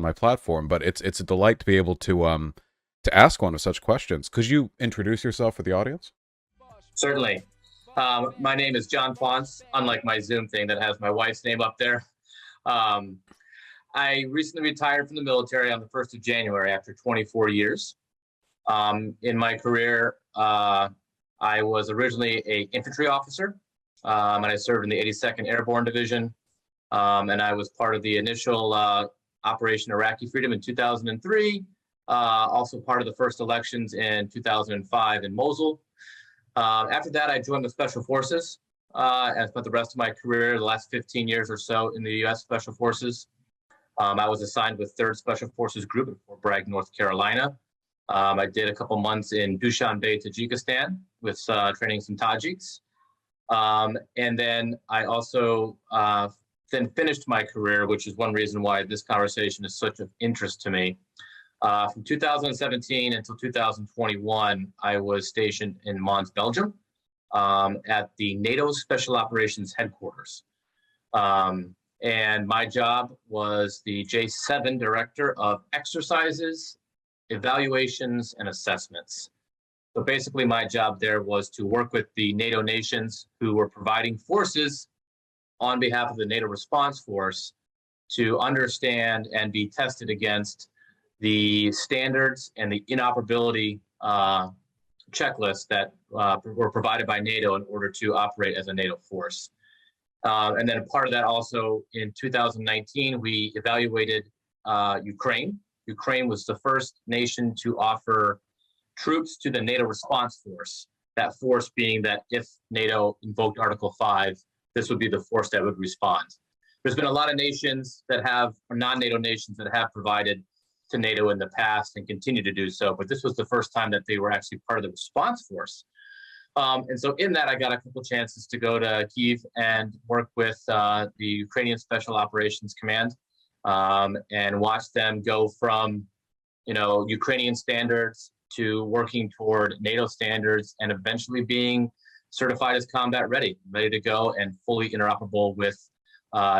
my platform, but it's a delight to be able to ask one of such questions. Could you introduce yourself for the audience? Certainly. My name is John Ponce, unlike my Zoom thing that has my wife's name up there. Um, I recently retired from the military on the 1st of January after 24 years. In my career, I was originally an infantry officer, and I served in the 82nd Airborne Division, and I was part of the initial Operation Iraqi Freedom in 2003, also part of the first elections in 2005 in Mosul. After that, I joined the Special Forces and spent the rest of my career, the last 15 years or so, in the U.S. Special Forces. I was assigned with 3rd Special Forces Group in Fort Bragg, North Carolina. I did a couple months in Dushanbe, Tajikistan, with training some Tajiks. And then I also then finished my career, which is one reason why this conversation is such of interest to me. From 2017 until 2021, I was stationed in Mons, Belgium, at the NATO Special Operations Headquarters. And my job was the J7 Director of Exercises, Evaluations, and Assessments. So basically, my job there was to work with the NATO nations who were providing forces on behalf of the NATO response force to understand and be tested against the standards and the inoperability checklists that were provided by NATO in order to operate as a NATO force. And then a part of that also in 2019, we evaluated Ukraine. Ukraine was the first nation to offer troops to the NATO response force, that force being that if NATO invoked Article 5, this would be the force that would respond. There's been a lot of nations that have, or non-NATO nations that have provided to NATO in the past and continue to do so, but this was the first time that they were actually part of the response force. And so in that, I got a couple chances to go to Kyiv and work with the Ukrainian Special Operations Command and watch them go from, Ukrainian standards to working toward NATO standards and eventually being certified as combat ready to go and fully interoperable with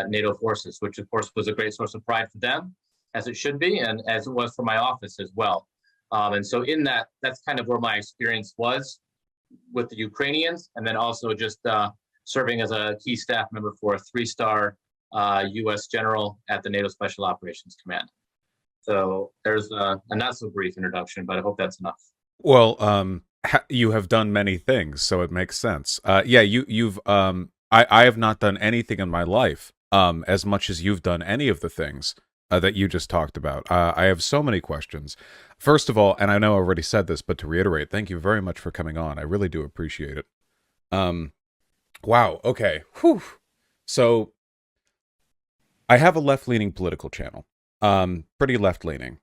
NATO forces, which of course was a great source of pride for them, as it should be, and as it was for my office as well. And so in that, that's kind of where my experience was with the Ukrainians, and then also just serving as a key staff member for a 3-star U.S. general at the NATO Special Operations Command. So there's a not so brief introduction, but I hope that's enough. Well, you have done many things, so it makes sense. Yeah, you've I have not done anything in my life as much as you've done any of the things that you just talked about. I have so many questions. First of all, and I know I already said this, but to reiterate, thank you very much for coming on. I really do appreciate it. Wow. Okay. Whew. So I have a left-leaning political channel. Pretty left-leaning.